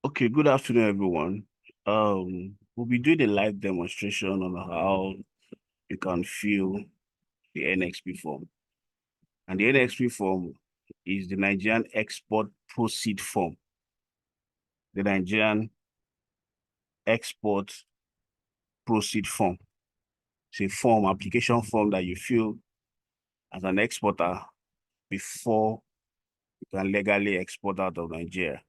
Okay, good afternoon, everyone. We'll be doing a live demonstration on how you can fill the Nxp form. And the Nxp form is the Nigerian Export Proceed Form. The Nigerian Export Proceed Form. It's a form, application form that you fill as an exporter before you can legally export out of Nigeria.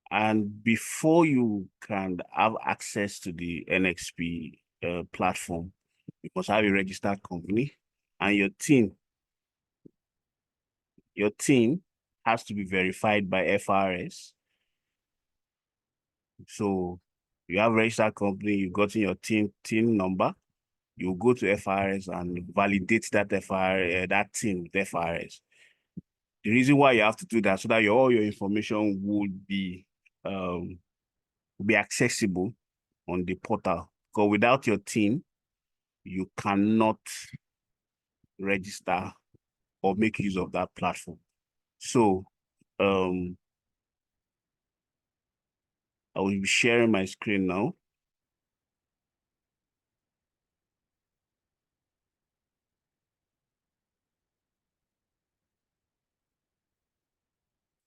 And before you can have access to the Nxp platform, you must have a registered company, and your team has to be verified by FRS. So you have a registered company, you've gotten your team number, you go to FRS and validate that that team with FRS. The reason why you have to do that so that all your information would be accessible on the portal. Because without your team, you cannot register or make use of that platform. So I will be sharing my screen now.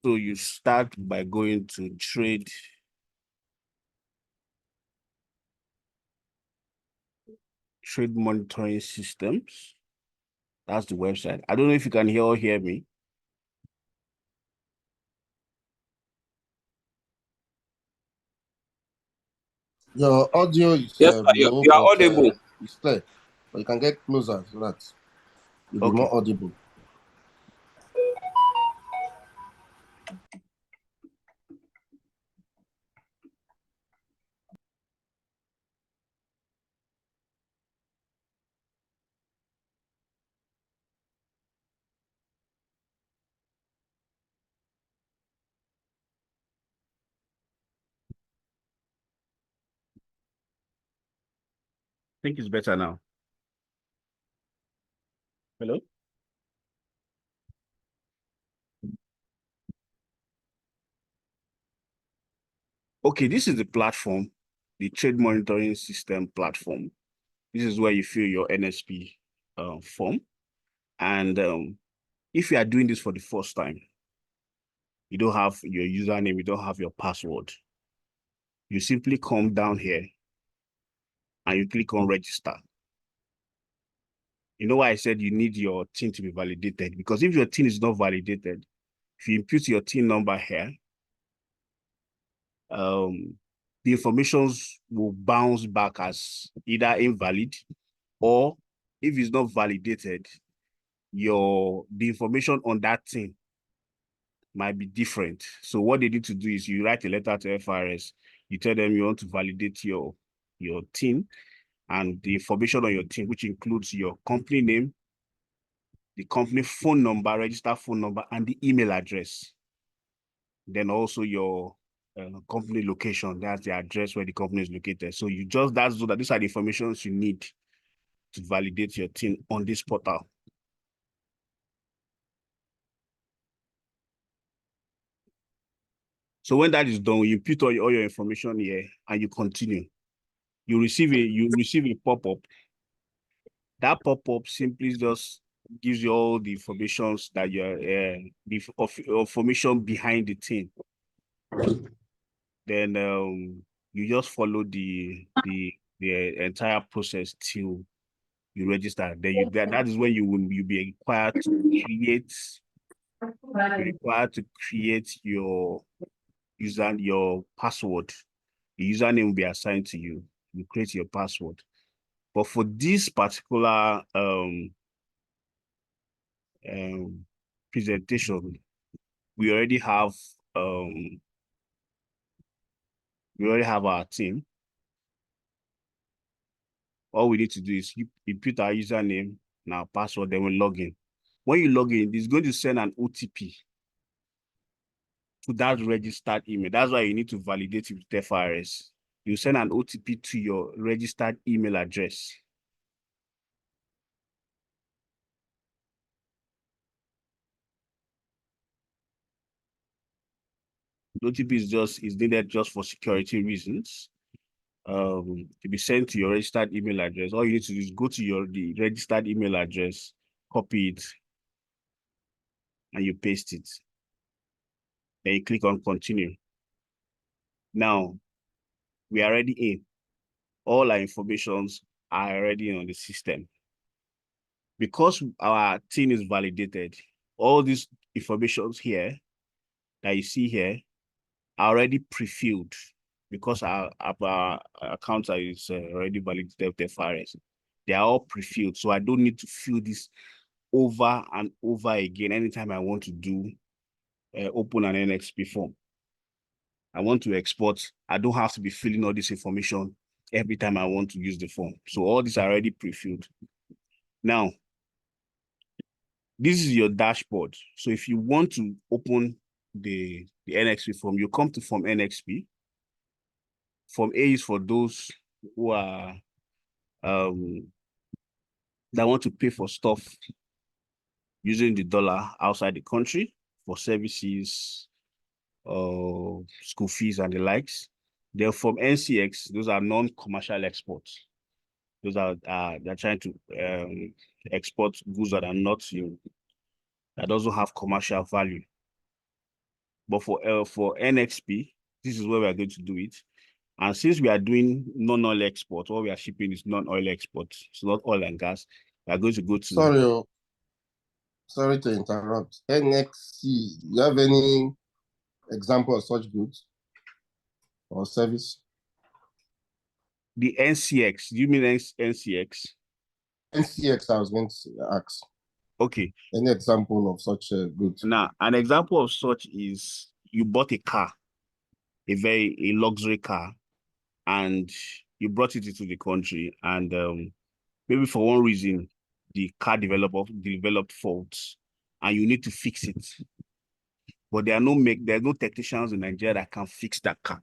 So you start by going to trade monitoring systems. That's the website. I don't know if you can hear me. Your audio is Yes, low, you are but audible. it's clear. But you can get closer so that you'll be Okay. more audible. I think it's better now. Hello? Okay, this is the platform, the trade monitoring system platform. This is where you fill your NSP form. And if you are doing this for the first time, you don't have your username, you don't have your password, you simply come down here and you click on register. You know why I said you need your TIN to be validated? Because if your TIN is not validated, if you input your TIN number here, the information will bounce back as either invalid, or if it's not validated, the information on that TIN might be different. So what they need to do is you write a letter to FRS, you tell them you want to validate your TIN and the information on your TIN, which includes your company name, the company phone number, registered phone number, and the email address. Then also your company location. That's the address where the company is located. So these are the information you need to validate your TIN on this portal. So when that is done, you put all your information here and you continue. You receive a pop-up. That pop-up simply just gives you all the information that the information behind the TIN. Then you just follow the entire process till you register. Then that is when you'll be required to create your your password. The username will be assigned to you. You create your password. But for this particular presentation, we already have our team. All we need to do is you put our username and our password, then we log in. When you log in, it's going to send an OTP to that registered email. That's why you need to validate it with FRS. You send an OTP to your registered email address. The OTP is needed just for security reasons. To be sent to your registered email address. All you need to do is go to the registered email address, copy it, and you paste it. Then you click on continue. Now we are already in. All our informations are already on the system. Because our thing is validated, all these informations here that you see here are already pre-filled because our accounts is already validated with FRS. They are all pre-filled, so I don't need to fill this over and over again anytime I want to do open an Nxp form. I want to export. I don't have to be filling all this information every time I want to use the form. So all these are already pre-filled. Now, this is your dashboard. So if you want to open the Nxp form, you come to Form Nxp. Form A is for those who are that want to pay for stuff using the dollar outside the country for services, school fees and the likes. Then from NCX, those are non-commercial exports. Those are they're trying to export goods that are not that doesn't have commercial value. But for NXP, this is where we are going to do it. And since we are doing non-oil export, what we are shipping is non-oil export. It's not oil and gas. We are going to go to. Sorry to interrupt. NXC, do you have any example of such goods or service? The NCX. Do you mean NCX? NCX, I was going to ask. Okay. Any example of such goods? Now, an example of such is you bought a car, a luxury car, and you brought it into the country, and maybe for one reason, the car developed faults, and you need to fix it. But there are no technicians in Nigeria that can fix that car.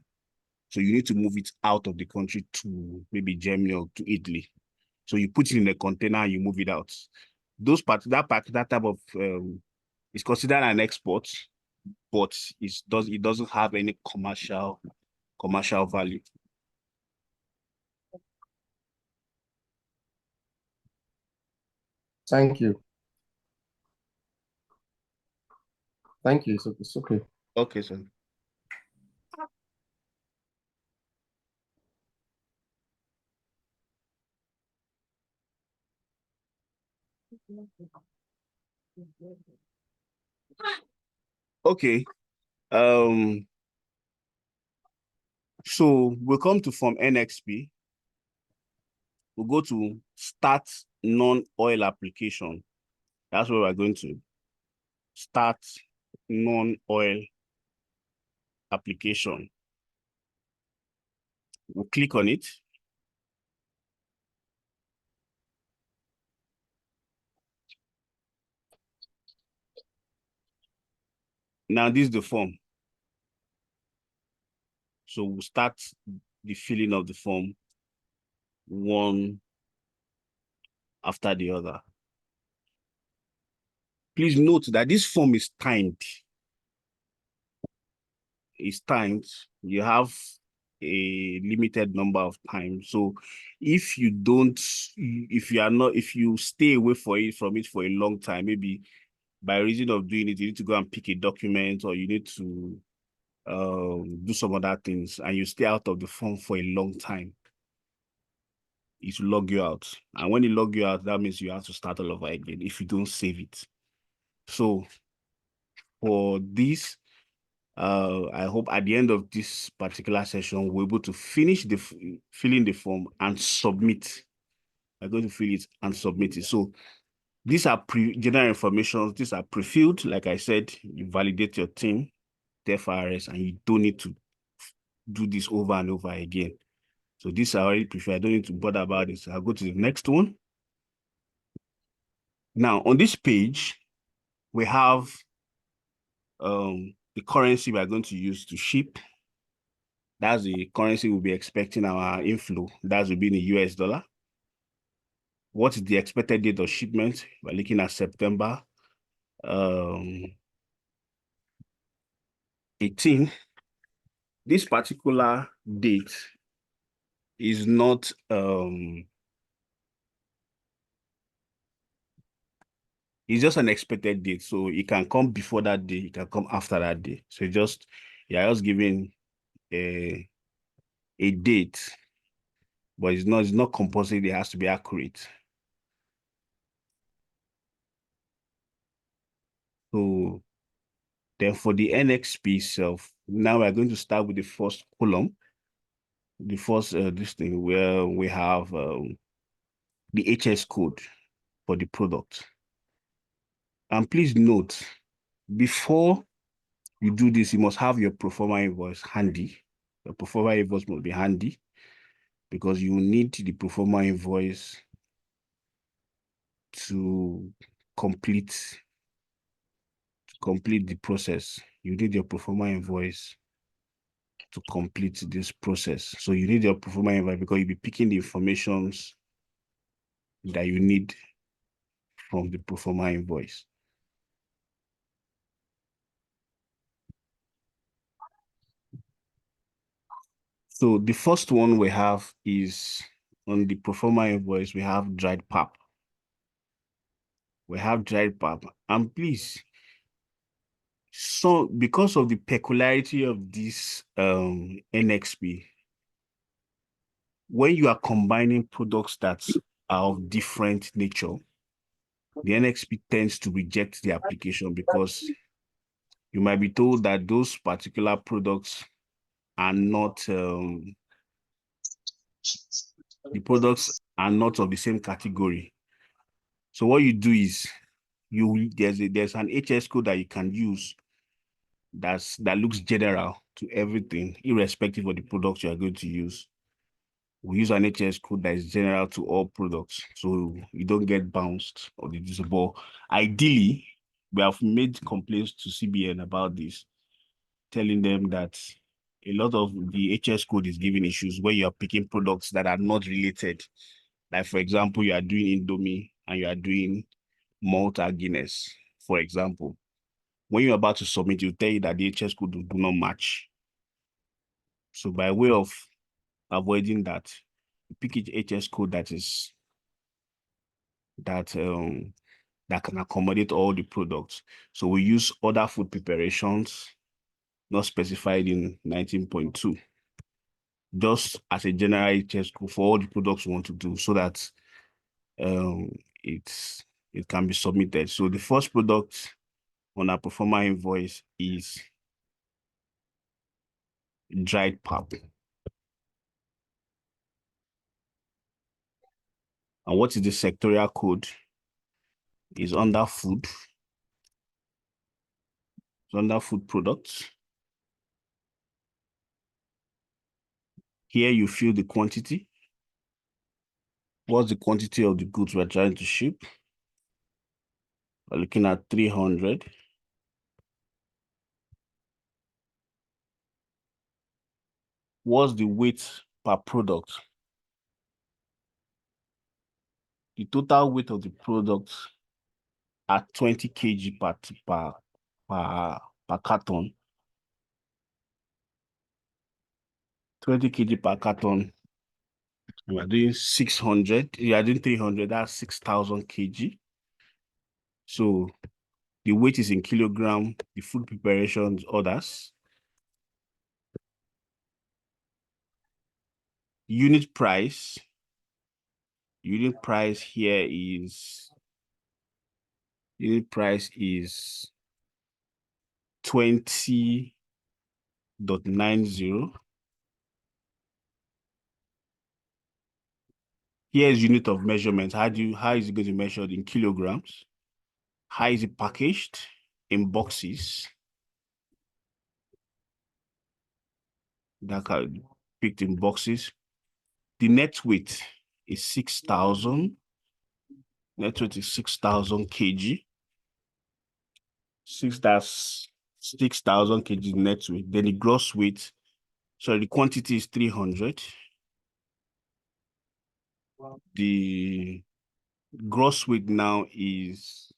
So you need to move it out of the country to maybe Germany or to Italy. So you put it in a container and you move it out. That type of is considered an export, but it doesn't have any commercial value. Thank you. Thank you. It's okay. Okay, sir. Okay. So we'll come to Form Nxp. We'll go to Start Non-Oil Application. That's where we're going to start non-oil application. We'll click on it. Now this is the form. So we'll start the filling of the form one after the other. Please note that this form is timed. It's timed. You have a limited number of times. So if you stay away from it for a long time, maybe by reason of doing it, you need to go and pick a document, or you need to do some other things, and you stay out of the form for a long time, it will log you out. And when it log you out, that means you have to start all over again if you don't save it. So for this, I hope at the end of this particular session, we're able to finish filling the form and submit. I'm going to fill it and submit it. So these are general information. These are pre-filled. Like I said, you validate your team, the FRS, and you don't need to do this over and over again. So this I already prefer. I don't need to bother about this. I'll go to the next one. Now, on this page, we have the currency we are going to use to ship. That's the currency we'll be expecting our inflow. That will be in the US dollar. What is the expected date of shipment? We're looking at September 18. this particular date is not it's just an expected date. So it can come before that day, it can come after that day. So you're just giving a date, but it's not compulsory, it has to be accurate. So then for the NXP itself, now we're going to start with the first column, the first this thing where we have the HS code for the product. And please note, before you do this, you must have your proforma invoice handy. Your proforma invoice must be handy because you need the proforma invoice to complete the process. You need your proforma invoice to complete this process. So you need your proforma invoice because you'll be picking the informations that you need from the proforma invoice. So the first one we have is on the proforma invoice, we have dried pap. We have dried pap. And please, so because of the peculiarity of this NXP, when you are combining products that are of different nature, the NXP tends to reject the application because you might be told that those particular products are not the products are not of the same category. So what you do is there's an HS code that you can use that looks general to everything, irrespective of the products you are going to use. We use an HS code that is general to all products, so you don't get bounced or reducible. Ideally, we have made complaints to CBN about this, telling them that a lot of the HS code is giving issues where you are picking products that are not related. Like, for example, you are doing Indomie and you are doing Malta Guinness, for example. When you're about to submit, you tell you that the HS code do not match. So by way of avoiding that, you pick each HS code that can accommodate all the products. So we use other food preparations not specified in 19.2, just as a general HS code for all the products we want to do, so that um, it can be submitted. So the first product on our performer invoice is dried pap. And what is the sectorial code? Is under food. It's under food products. Here you fill the quantity. What's the quantity of the goods we're trying to ship? We're looking at 300. What's the weight per product? The total weight of the product at 20 kg per carton. 20 kg per carton. We are doing 600. You are doing 300. That's 6,000 kg. So the weight is in kilogram. The food preparations, others. Unit price. Unit price here is 20.90. Here's unit of measurement. How is it going to be measured in kilograms? How is it packaged? In boxes. That can be picked in boxes. The net weight is 6,000. Net weight is 6,000 kg. That's 6,000 kg net weight. Then the gross weight, sorry, the quantity is 300. The gross weight now is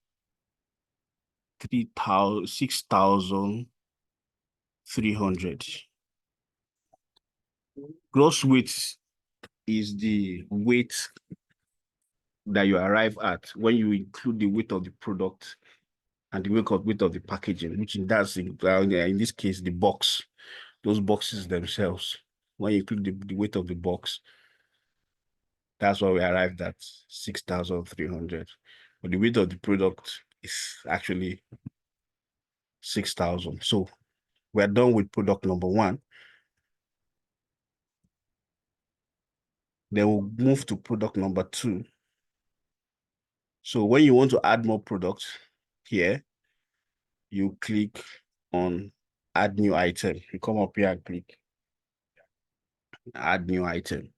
6,300. Gross weight is the weight that you arrive at when you include the weight of the product and the weight of the packaging, which in this case, the box, those boxes themselves. When you include the weight of the box, that's why we arrived at 6,300. But the weight of the product is actually 6,000. So we're done with product number one. Then we'll move to product number two. So when you want to add more products here, you click on add new item. You come up here and click add new item.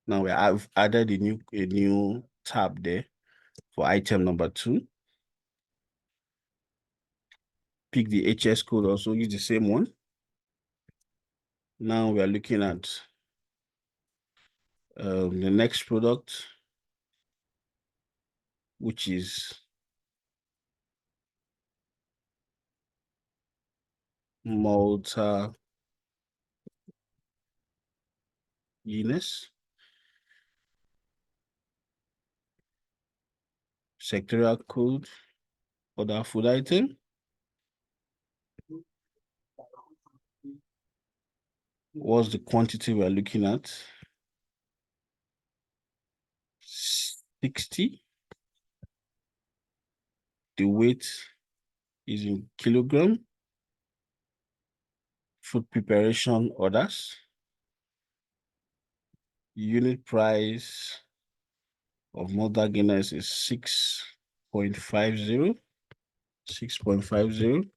Now we have added a new tab there for item number two. Pick the HS code, also use the same one. Now we are looking at the next product, which is Malta Guinness. Sectorial code, other food item. What's the quantity we're looking at? 60. The weight is in kilogram. Food preparation orders. Unit price of Malta Guinness is 6.50. 6.50.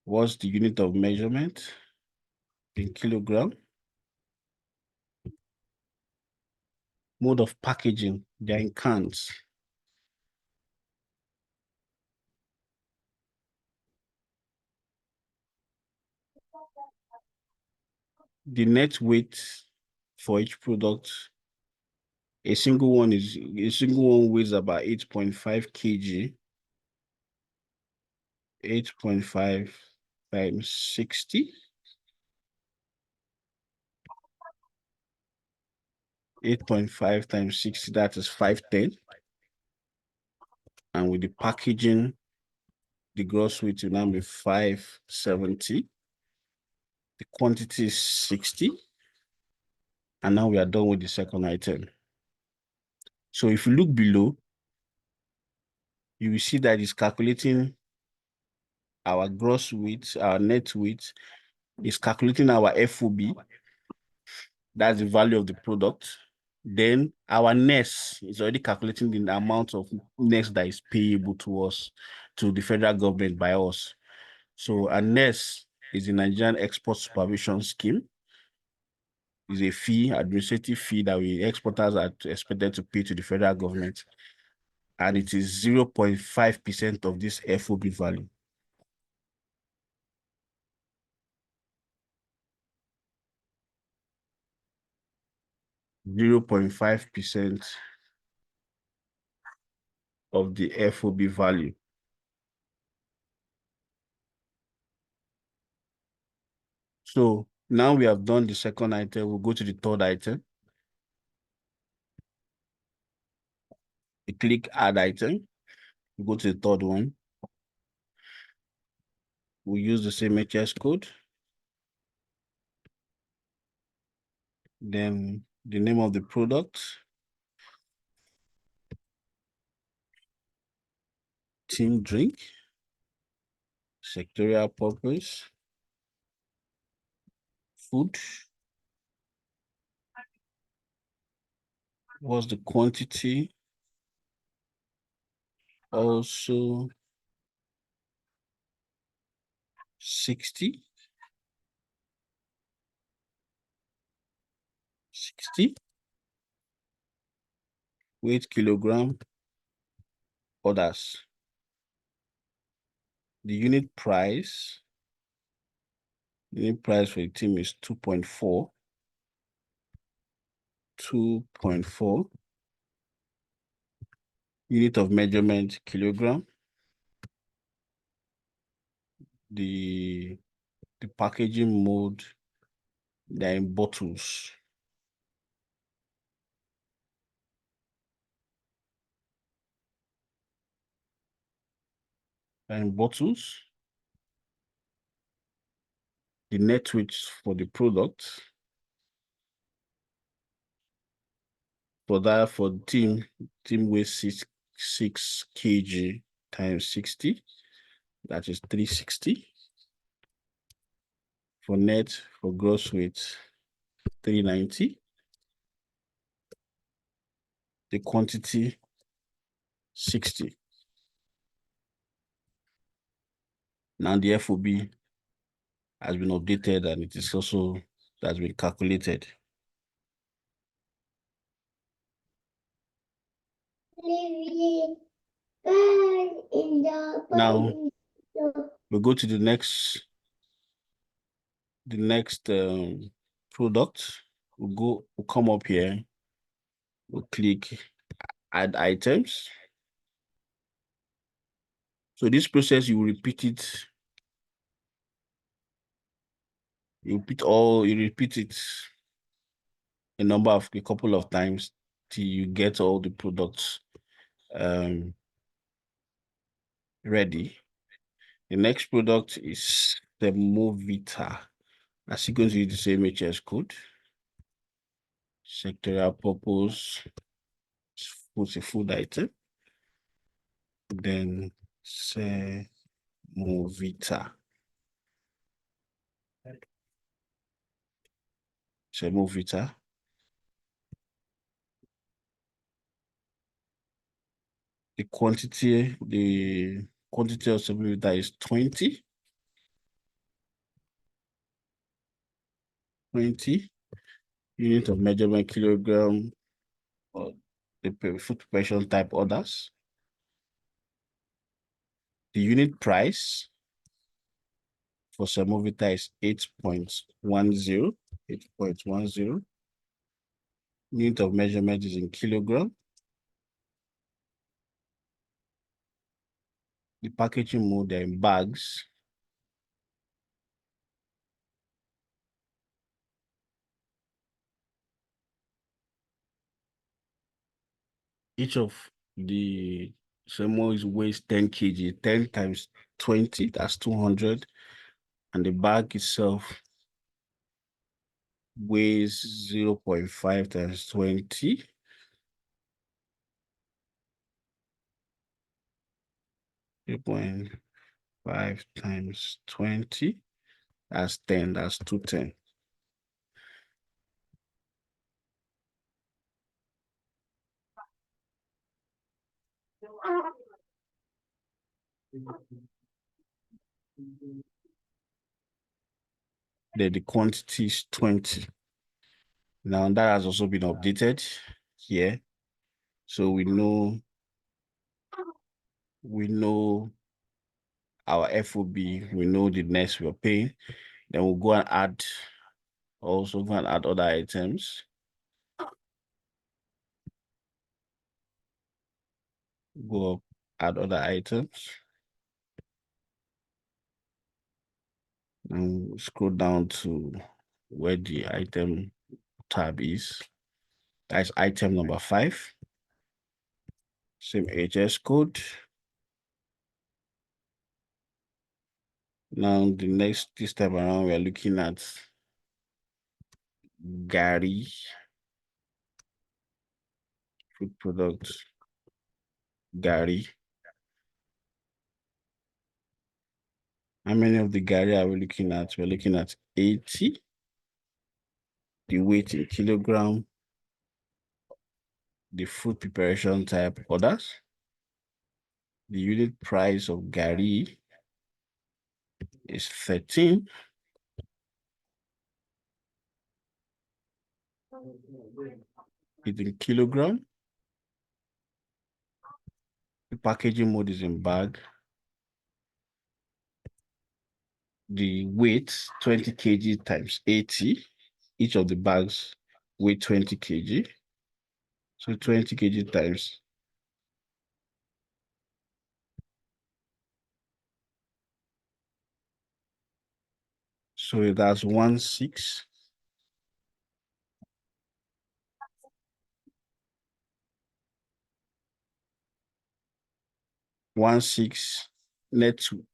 What's the unit of measurement in kilogram? Mode of packaging, they're in cans. The net weight for each product, a single one weighs about 8.5 kg. 8.5 times 60. 8.5 times 60, that is 510. And with the packaging, the gross weight will now be 570. The quantity is 60. And now we are done with the second item. So if you look below, you will see that it's calculating our gross weight, our net weight, is calculating our FOB. That's the value of the product. Then our NES is already calculating the amount of NES that is payable to us, to the federal government by us. So a NES is the Nigerian Export Supervision Scheme. It's a fee, administrative fee that we exporters are expected to pay to the federal government. And it is 0.5% of this FOB value. (0.5% of the FOB value. So now we have done the second item, we'll go to the third item. You click add item, you go to the third one. We use the same HS code. Then the name of the product, team drink, sectorial purpose, food. What's the quantity? Also 60. 60. Weight kilogram, orders. The unit price for the team is 2.4. 2.4. Unit of measurement, kilogram. the packaging mode, they're in bottles. And bottles, the net weight for the product. For that, for team weighs 6 kg times 60, that is 360. For net, for gross weight, 390. The quantity, 60. Now the FOB has been updated and it is also has been calculated. Now we go to the next product. We'll come up here, we'll click add items. So this process, you repeat it. You repeat it a couple of times till you get all the products ready. The next product is the Movita. As you can see, the same HS code. Sectorial purpose, it's a food item. Then say Movita. Movita. The quantity of Movita is 20. 20 unit of measurement kilogram, or the food preparation type orders. The unit price for Semovita is 8.10. 8.10. Unit of measurement is in kilogram. The packaging mode, they're in bags. Each of the Semo weighs 10 kg, 10 times 20, that's 200. And the bag itself weighs 0.5 times 20. 0.5 times 20, that's 10, that's 210. Then the quantity is 20. Now that has also been updated here. So we know our FOB, we know the next we're paying. Then we'll go and add other items. Go up, add other items. And scroll down to where the item tab is. That's item number 5. Same HS code. Now this time around, we are looking at Gary food products. Gary. How many of the Gary are we looking at? We're looking at 80. The weight in kilogram. The food preparation type orders. The unit price of Gary is 13. It's in kilogram. The packaging mode is in bag. The weight 20 kg times 80. Each of the bags weigh 20 kg. So 20 kg times So that's 16.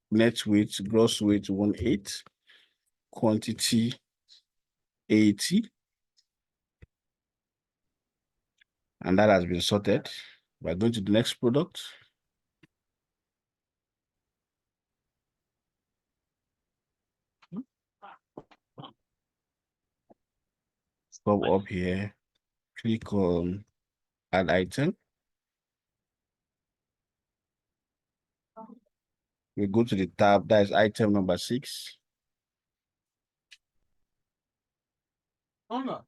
Net weight, gross weight 18, quantity 80, and that has been sorted. We're going to the next product. Come up here, click on add item. We go to the tab, that is item number 6. Oh, no.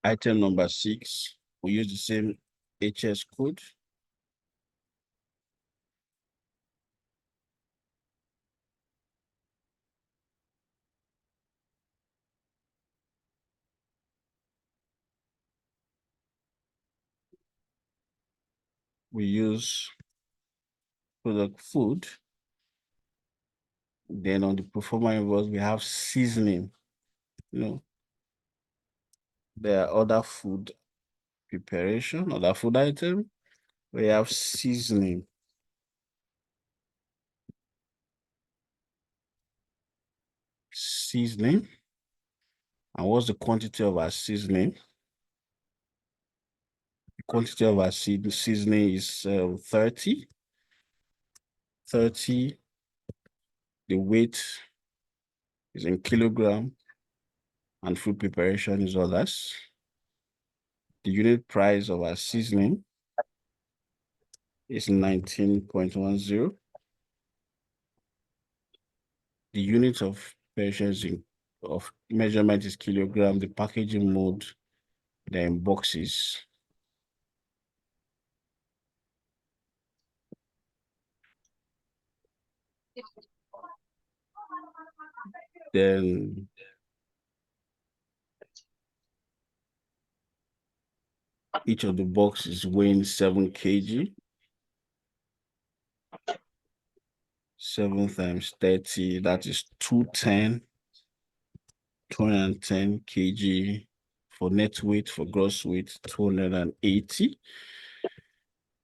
Item number 6, we use the same HS code. We use product food. Then on the performer invoice, we have seasoning. You know, there are other food preparation, other food item. We have seasoning. Seasoning. And what's the quantity of our seasoning? The quantity of our seasoning is 30. 30. The weight is in kilogram, and food preparation is others. The unit price of our seasoning is 19.10. The unit of preparation of measurement is kilogram. The packaging mode, they're in boxes. Then each of the boxes weighing 7 kg. 7 times 30, that is 210. 210 kg for net weight. For gross weight, 280.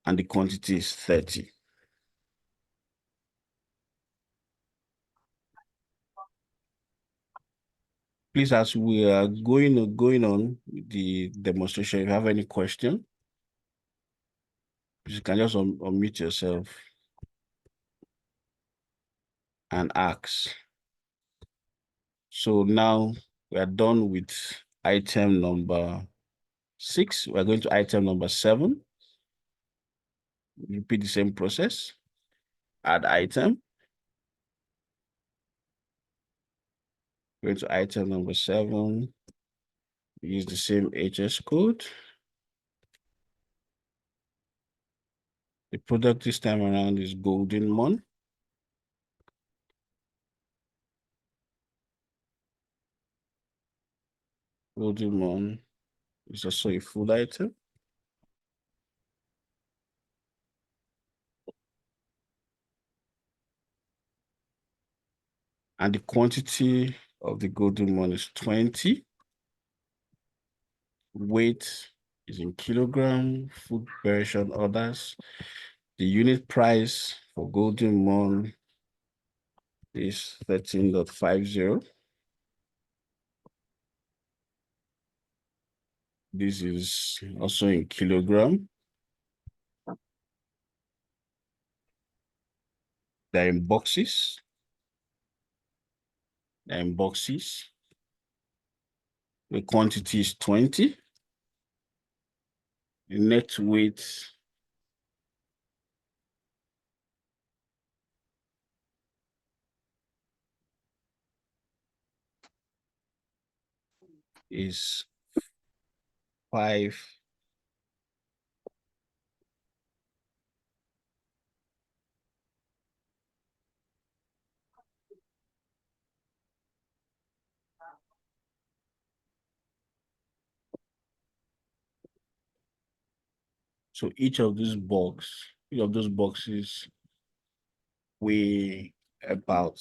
And the quantity is 30. Please, as we are going on with the demonstration, if you have any question, you can just unmute yourself and ask. So now we are done with item number 6. We're going to item number 7. Repeat the same process. Add item. Go to item number 7. Use the same HS code. The product this time around is Golden Mon. Golden Mon is also a food item. And the quantity of the Golden Mon is 20. Weight is in kilogram. Food preparation others. The unit price for Golden Mon is 13.50. This is also in kilogram. They're in boxes. They're in boxes. The quantity is 20. The net weight is 5. So each of those boxes weigh about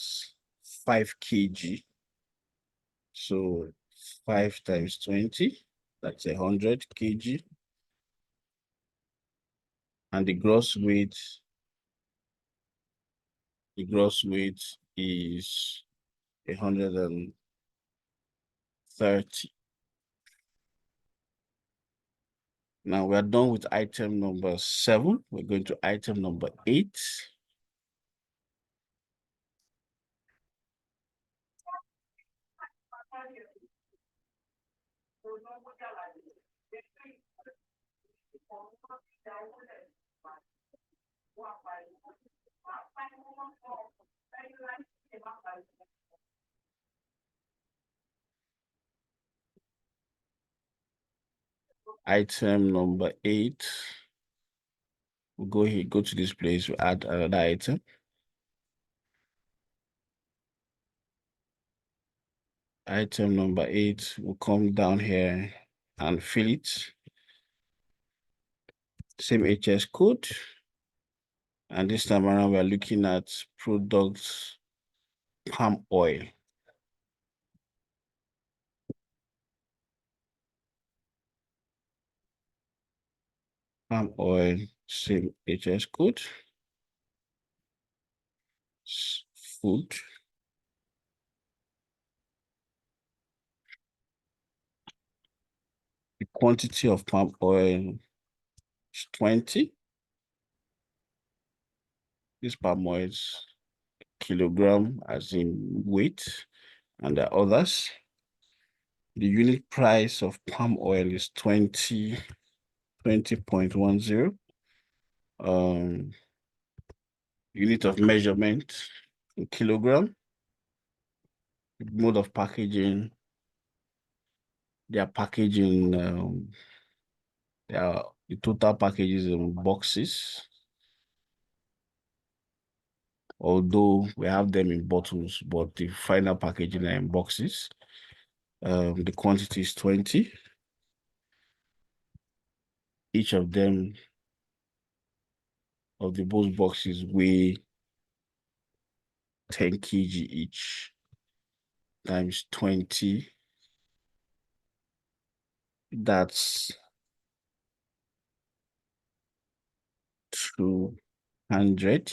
5 kg. So 5 times 20, that's 100 kg. And the gross weight is 130. Now we are done with item number 7. We're going to item number 8. Item number 8. We'll go here, go to this place, we add another item. Item number 8 will come down here and fill it. Same HS code. And this time around, we're looking at products palm oil. Palm oil, same HS code. Food. The quantity of palm oil is 20. This palm oil is kilogram as in weight, and the others. The unit price of palm oil is 20.10. Unit of measurement in kilogram. Mode of packaging. Their packaging, the total packages in boxes. Although we have them in bottles, but the final packaging are in boxes. The quantity is 20. Each of them, of the both boxes, weigh 10 kg each times 20. That's 200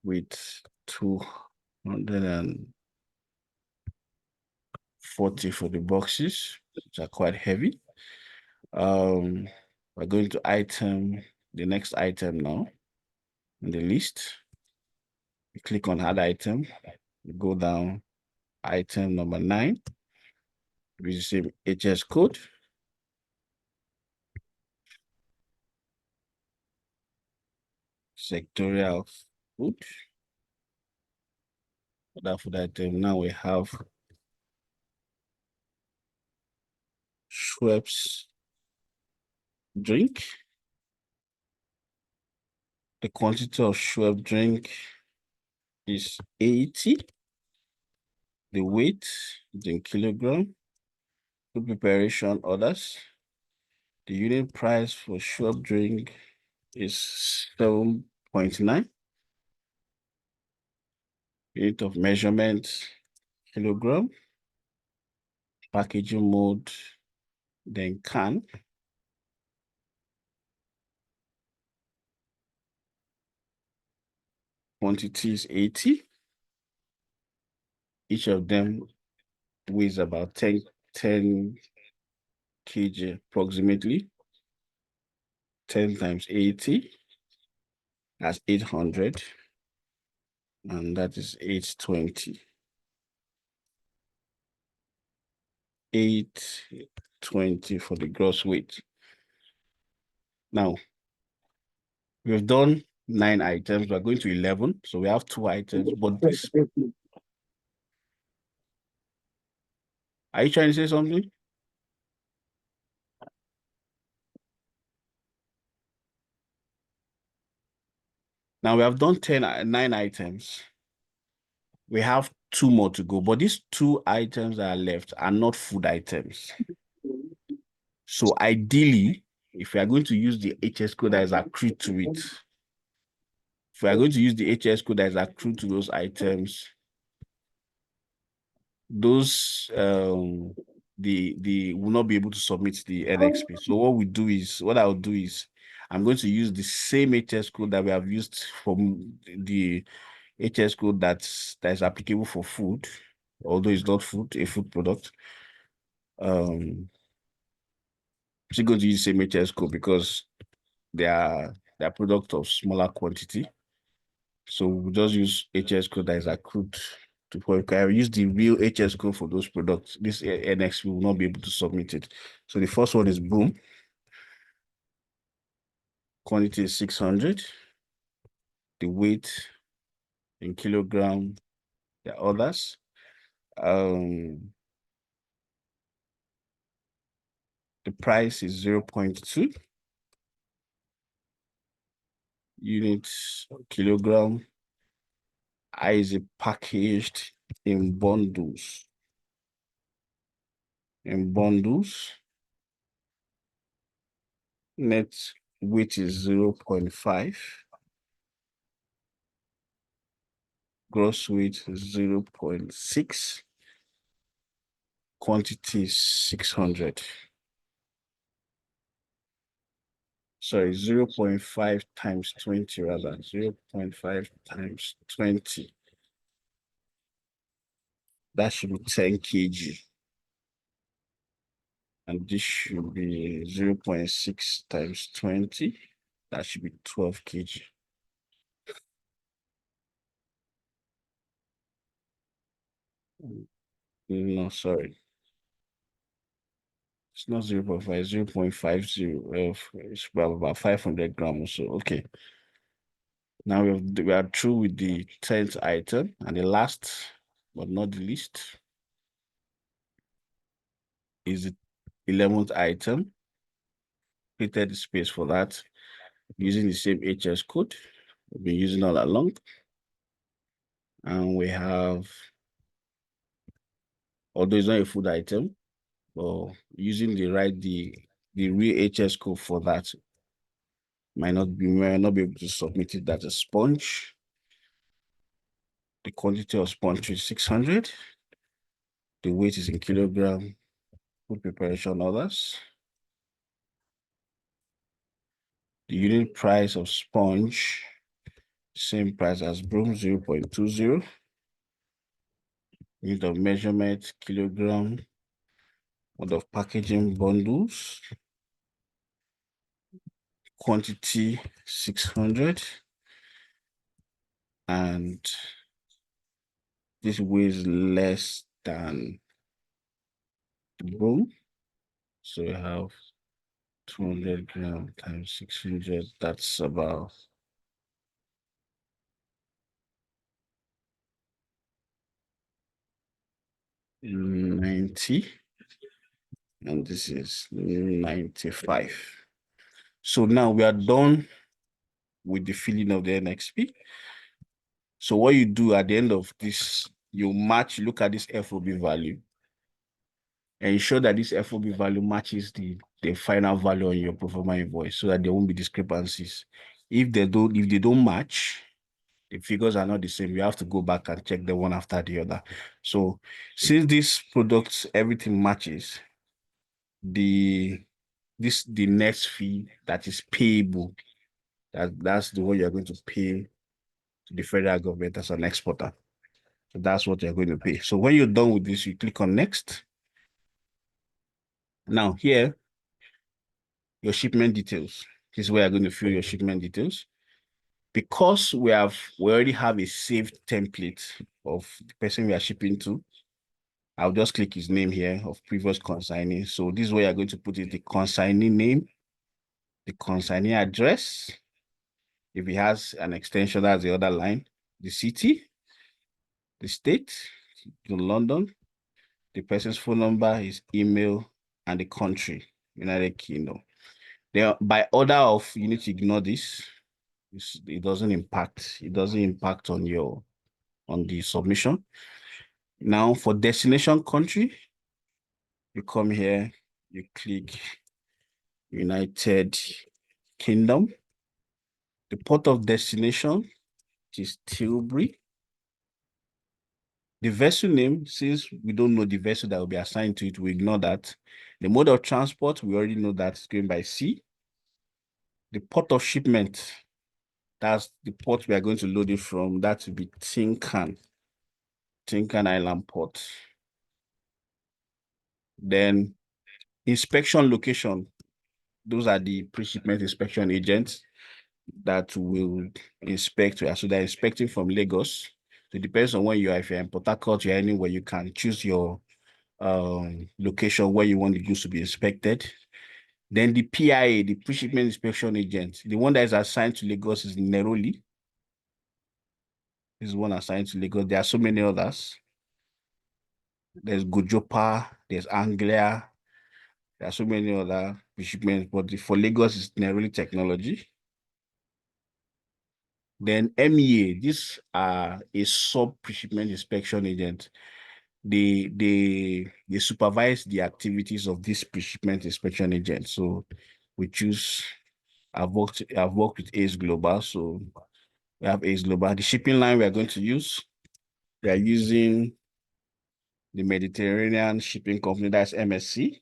with 240 for the boxes, which are quite heavy. We're going to the next item now in the list. You click on add item, you go down, item number 9, with the same HS code. Sectorial food. For that food item, now we have Schweppes drink. The quantity of Schweppes drink is 80. The weight is in kilogram. Food preparation orders. The unit price for Schweppes drink is 7.9. Unit of measurement, kilogram. Packaging mode, then can. Quantity is 80. Each of them weighs about 10 kg approximately. 10 times 80, that's 800. And that is 820. 820 for the gross weight. Now, we've done 9 items. We're going to 11. So we have 2 items, but this. Are you trying to say something? Now we have done 9 items. We have 2 more to go, but these 2 items that are left are not food items. So ideally, if we are going to use the HS code that is accrued to it, if we are going to use the HS code that is accrued to those items, those the will not be able to submit the Nxp. So what I'll do is I'm going to use the same HS code that we have used from the HS code that is applicable for food, although it's not food, a food product. Still going to use the same HS code because they are product of smaller quantity. So we'll just use HS code that is accrued to I use the real HS code for those products. This Nxp will not be able to submit it. So the first one is boom. Quantity is 600. The weight in kilogram, the others. The price is 0.2 units kilogram. I is packaged in bundles. Net weight is 0.5. Gross weight is 0.6. Quantity is 600. Sorry, 0.5 times 20 rather. 0.5 times 20. That should be 10 kg. And this should be 0.6 times 20. That should be 12 kg. No, sorry. It's not 0.5, 0.50. It's about 500 grams or so. Okay. Now we are through with the 10th item, and the last but not the least is the 11th item. Created the space for that using the same HS code we've been using all along. And we have, although it's not a food item, but using the real HS code for that might not be able to submit it as a sponge. The quantity of sponge is 600. The weight is in kilogram. Food preparation others. The unit price of sponge, same price as broom, 0.20. Unit of measurement, kilogram. Mode of packaging, bundles. Quantity, 600. And this weighs less than the broom. So we have 200 grams times 600. That's about 90. And this is 95. So now we are done with the filling of the Nxp. So what you do at the end of this, you look at this FOB value, and ensure that this FOB value matches the final value on your pro forma invoice so that there won't be discrepancies. If they don't match, the figures are not the same. You have to go back and check them one after the other. So since these products, everything matches, the next fee that is payable, that's the one you're going to pay to the federal government as an exporter. So that's what you're going to pay. So when you're done with this, you click on next. Now here, your shipment details. This is where you're going to fill your shipment details. Because we already have a saved template of the person we are shipping to, I'll just click his name here of previous consignee. So this is where you're going to put in the consignee name, the consignee address. If he has an extension, that's the other line. The city, the state, to London, the person's phone number, his email, and the country, United Kingdom. By order of, you need to ignore this. It doesn't impact on the submission. Now for destination country, you come here, you click United Kingdom. The port of destination is Tilbury. The vessel name, since we don't know the vessel that will be assigned to it, we ignore that. The mode of transport, we already know that it's going by sea. The port of shipment, that's the port we are going to load it from. That will be Tinkan Island Port. Then inspection location, those are the pre-shipment inspection agents that will inspect. So they're inspecting from Lagos. So it depends on where you are. If you're in Port Harcourt, you're anywhere, you can choose your location where you want the goods to be inspected. Then the PIA, the pre-shipment inspection agent, the one that is assigned to Lagos is Neroli. This is one assigned to Lagos. There are so many others. There's Gojopa, there's Anglia. There are so many other pre-shipments, but for Lagos, it's Neroli Technology. Then MEA, these are a sub pre-shipment inspection agent. They supervise the activities of this pre-shipment inspection agent. So we choose, I've worked with Ace Global, so we have Ace Global. The shipping line we are going to use, we are using the Mediterranean Shipping Company, that's MSC.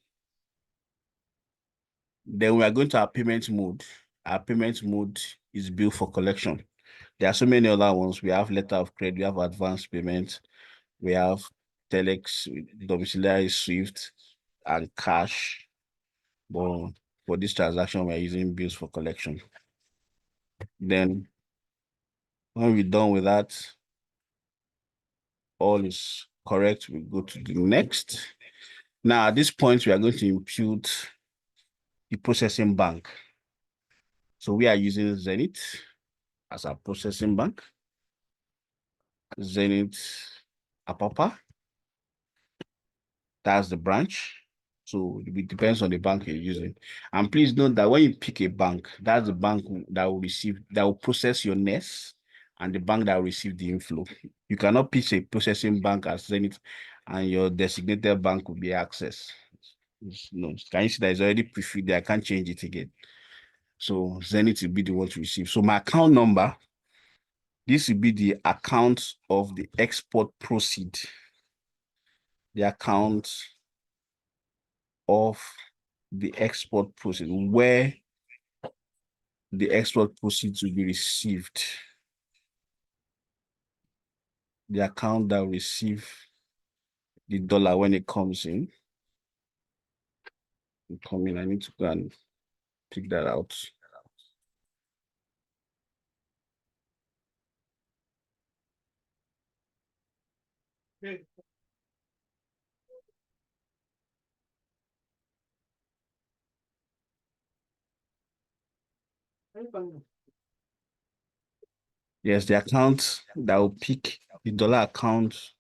Then we are going to our payment mode. Our payment mode is bill for collection. There are so many other ones. We have letter of credit, we have advance payment, we have telex, domiciliary Swift, and cash. But for this transaction, we're using bills for collection. Then when we're done with that, all is correct, we go to the next. Now, at this point, we are going to impute the processing bank. So we are using Zenith as our processing bank. Zenith Apapa, that's the branch. So it depends on the bank you're using. And please note that when you pick a bank, that's the bank that will process your NES and the bank that will receive the inflow. You cannot pick a processing bank as Zenith and your designated bank will be Access. No, can you see that it's already pre-filled there? I can't change it again. So Zenith will be the one to receive. So my account number, this will be the account of the export proceed. The account of the export proceed, where the export proceeds will be received. The account that will receive the dollar when it comes in. I need to go and pick that out. Yes, the account that will pick the dollar account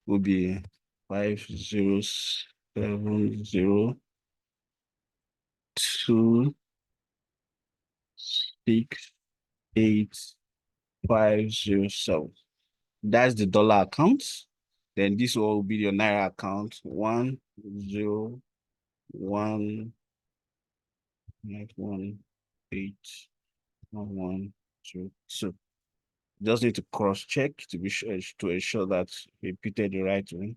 will be 50702680507. That's the dollar account. Then this will be your Naira account, 10191181122. Just need to cross check to be sure to ensure that we repeated the right one.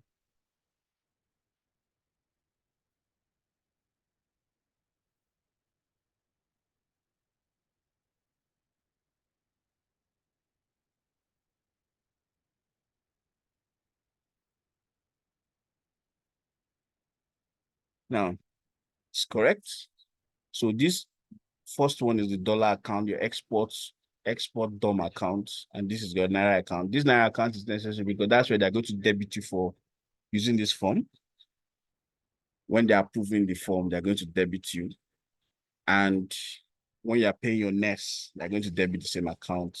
Now it's correct. So this first one is the dollar account, your export DOM account, and this is your Naira account. This Naira account is necessary because that's where they're going to debit you for using this form. When they're approving the form, they're going to debit you. And when you're paying your NES, they're going to debit the same account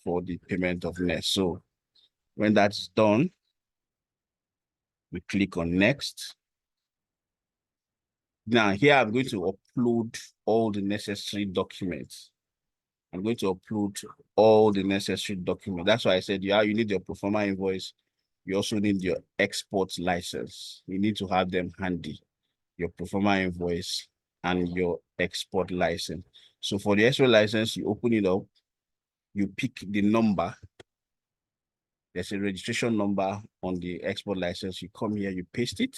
for the payment of NES. So when that's done, we click on next. Now here I'm going to upload all the necessary documents. I'm going to upload all the necessary documents. That's why I said, yeah, you need your pro forma invoice. You also need your export license. You need to have them handy. Your pro forma invoice, and your export license. So for the export license, you open it up, you pick the number. There's a registration number on the export license. You come here, you paste it.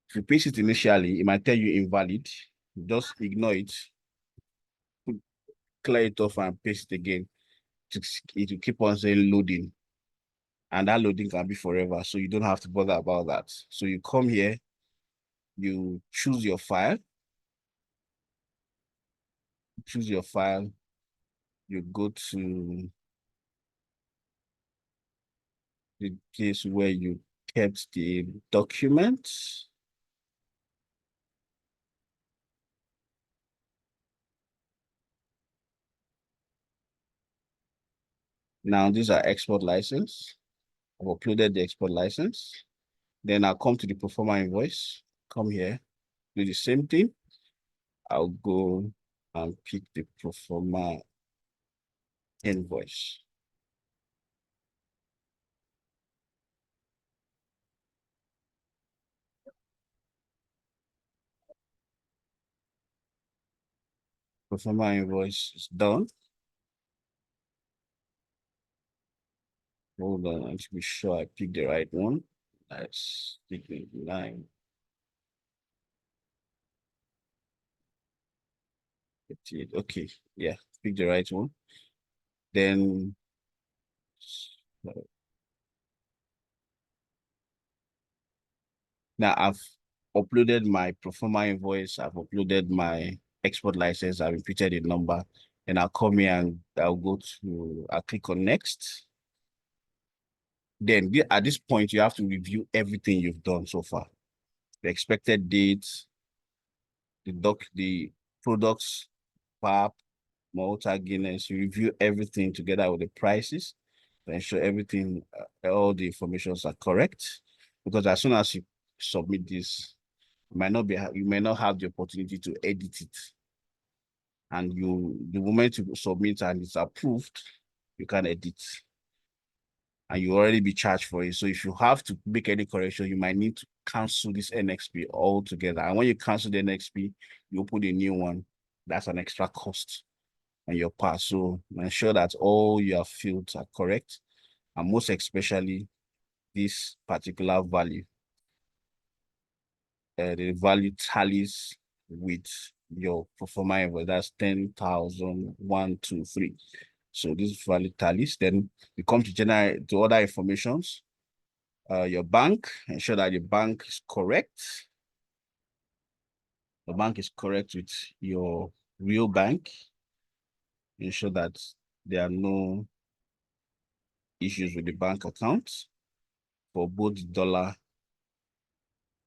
If you paste it initially, it might tell you invalid. Just ignore it, clear it off and paste it again. It will keep on saying loading. And that loading can be forever. So you don't have to bother about that. So you come here, you choose your file. Choose your file. You go to the place where you kept the documents. Now these are export license. I've uploaded the export license. Then I'll come to the performer invoice. Come here, do the same thing. I'll go and pick the performer invoice. Performer invoice is done. Hold on, I should be sure I pick the right one. That's 9. Okay, yeah, pick the right one. Then now I've uploaded my performer invoice, I've uploaded my export license, I've inputted a number, and I'll come here and I'll click on next. Then at this point, you have to review everything you've done so far. The expected dates, the products, PAP, Malta, Guinness, you review everything together with the prices to ensure everything, all the informations are correct. Because as soon as you submit this, you may not have the opportunity to edit it. And the moment you submit and it's approved, you can edit. And you already be charged for it. So if you have to make any correction, you might need to cancel this Nxp altogether. And when you cancel the Nxp, you open a new one. That's an extra cost on your part. So ensure that all your fields are correct. And most especially this particular value. The value tallies with your performer invoice. That's 10,123. So this value tallies. Then you come to other informations. Your bank, ensure that the bank is correct. The bank is correct with your real bank. Ensure that there are no issues with the bank account for both the dollar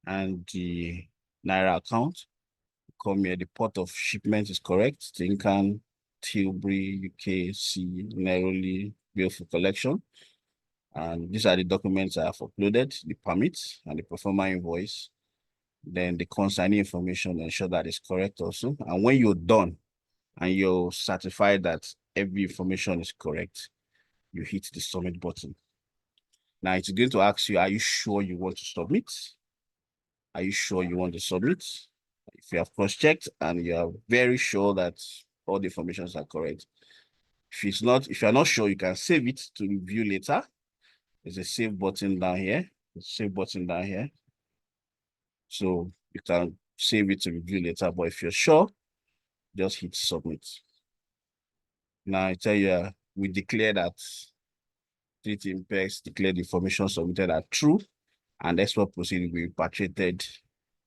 and the Naira account. Come here, the port of shipment is correct. Tinkan, Tilbury, UKC, Nairobi, bill for collection. And these are the documents I have uploaded, the permits and the performer invoice. Then the consignee information, ensure that is correct also. And when you're done and you're certified that every information is correct, you hit the submit button. Now it's going to ask you, are you sure you want to submit? Are you sure you want to submit? If you have cross-checked and you are very sure that all the informations are correct. If you're not sure, you can save it to review later. There's a save button down here. Save button down here. So you can save it to review later. But if you're sure, just hit submit. Now I tell you, we declare that 3T Impex declared the information submitted are true, and export proceed will be repatriated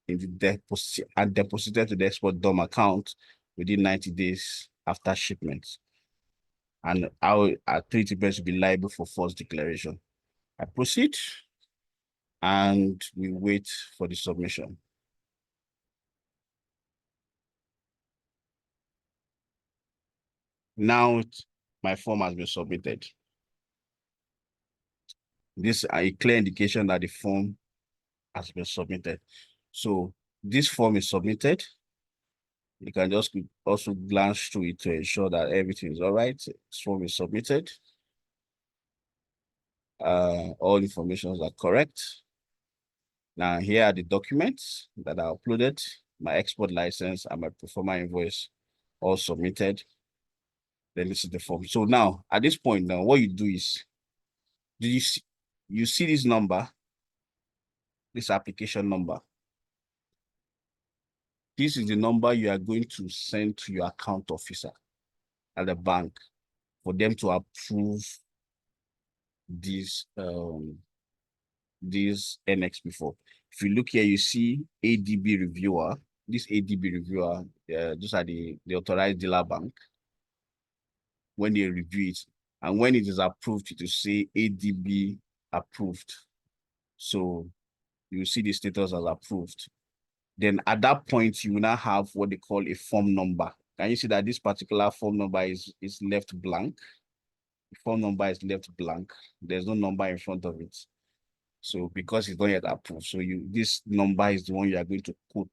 in the deposit and deposited to the export DOM account within 90 days after shipment. And our 3T Impex will be liable for false declaration. I proceed, and we wait for the submission. Now my form has been submitted. This is a clear indication that the form has been submitted. So this form is submitted. You can just also glance through it to ensure that everything is all right. This form is submitted. All information are correct. Now here are the documents that are uploaded. my export license, and my performer invoice all submitted. Then this is the form. So now, at this point now, what you do is, you see this number, this application number. This is the number you are going to send to your account officer at the bank for them to approve this Nxp form. If you look here, you see ADB reviewer. This ADB reviewer, those are the authorized dealer bank. When they review it, and when it is approved, it will say ADB approved. So you see the status as approved. Then at that point, you will now have what they call a form number. Can you see that this particular form number is left blank? The form number is left blank. There's no number in front of it. So because it's not yet approved, so this number is the one you are going to put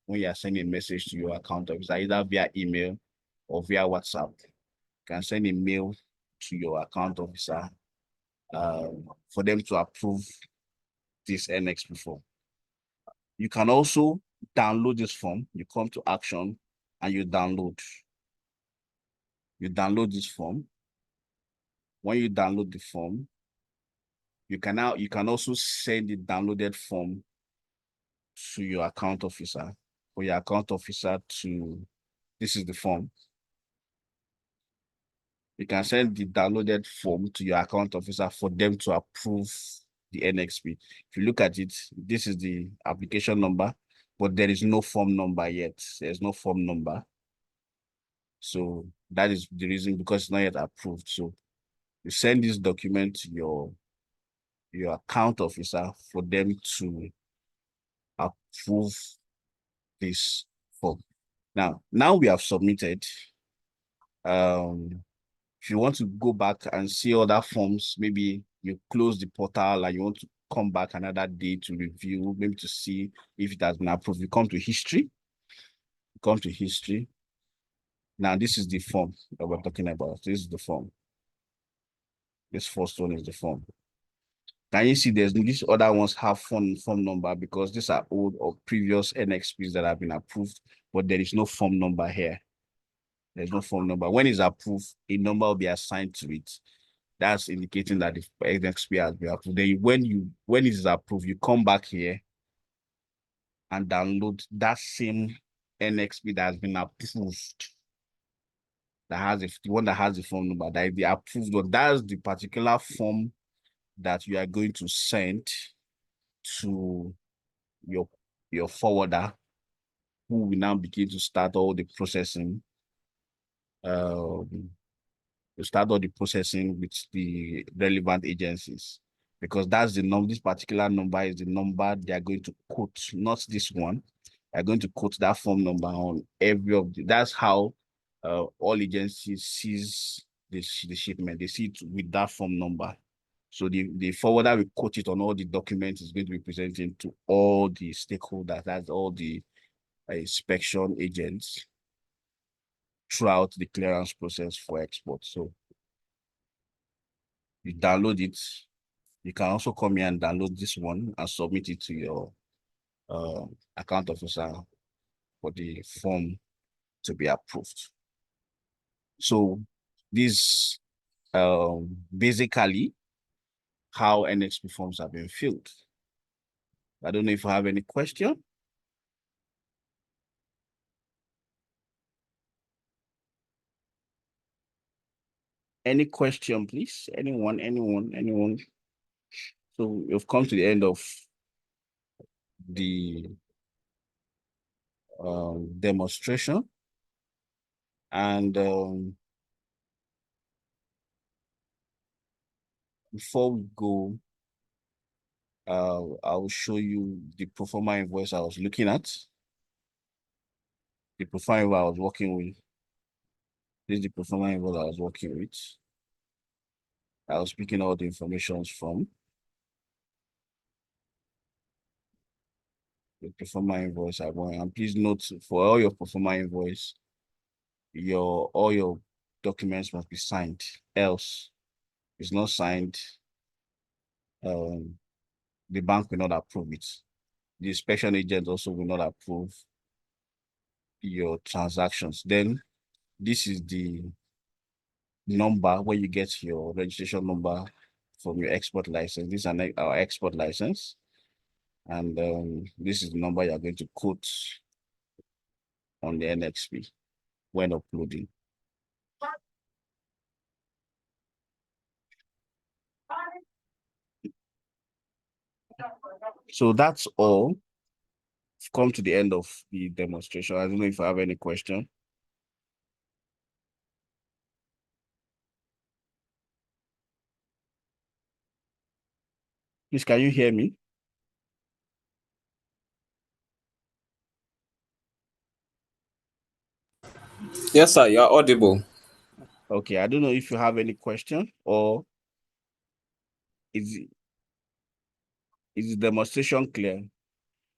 when you are sending a message to your account officer, either via email or via WhatsApp. You can send a mail to your account officer for them to approve this Nxp form. You can also download this form. You come to action and you download. You download this form. When you download the form, you can also send the downloaded form to your account officer, for your account officer to, this is the form. You can send the downloaded form to your account officer for them to approve the Nxp. If you look at it, this is the application number, but there is no form number yet. There's no form number. So that is the reason, because it's not yet approved. So you send this document to your account officer for them to approve this form. Now we have submitted. If you want to go back and see other forms, maybe you close the portal and you want to come back another day to review, maybe to see if it has been approved, you come to history. You come to history. Now, this is the form that we're talking about. This is the form. This first one is the form. Can you see there's these other ones have form number, because these are old or previous Nxps that have been approved, but there is no form number here. There's no form number. When it's approved, a number will be assigned to it. That's indicating that the Nxp has been approved. Then when it is approved, you come back here and download that same Nxp that has been approved. That has the one that has the form number, that is the approved one. That's the particular form that you are going to send to your forwarder, who will now begin to start all the processing. To start all the processing with the relevant agencies, because that's the number. This particular number is the number they are going to quote, not this one. They're going to quote that form number on every of the. That's how all agencies sees the shipment. They see it with that form number. So the forwarder will quote it on all the documents is going to be presenting to all the stakeholders, that's all the inspection agents, throughout the clearance process for export. So you download it. You can also come here and download this one and submit it to your account officer for the form to be approved. So this basically how Nxp forms have been filled. I don't know if you have any question. Any question, please? Anyone? So we've come to the end of the demonstration. And before we go, I'll show you the performer invoice I was looking at. The performer invoice I was working with. This is the performer invoice I was working with. I was picking all the information from the performer invoice I want. And please note, for all your performer invoice, all your documents must be signed. Else, it's not signed, the bank will not approve it. The inspection agent also will not approve your transactions. Then this is the number where you get your registration number from your export license. This is our export license. And this is the number you're going to quote on the Nxp when uploading. So that's all. We've come to the end of the demonstration. I don't know if I have any question. Please, can you hear me? Yes, sir, you're audible. Okay, I don't know if you have any question, or is the demonstration clear?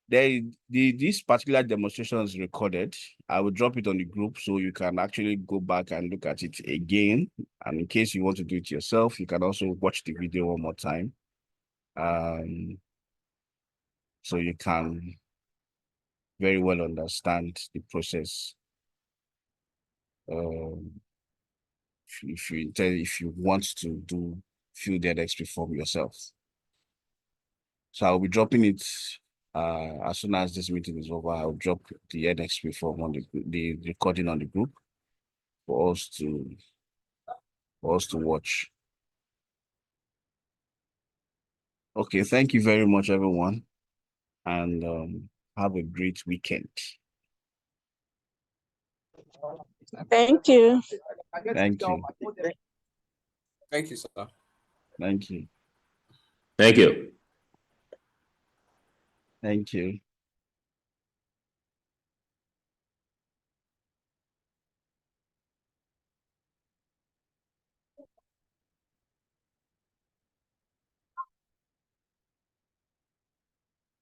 This particular demonstration is recorded. I will drop it on the group so you can actually go back and look at it again. And in case you want to do it yourself, you can also watch the video one more time. So you can very well understand the process. If you want to fill the Nxp form yourself. So I'll be dropping it as soon as this meeting is over. I'll drop the Nxp form on the recording on the group for us to watch. Okay, thank you very much, everyone, and have a great weekend. Thank you. Thank you. Thank you, sir. Thank you. Thank you. Thank you.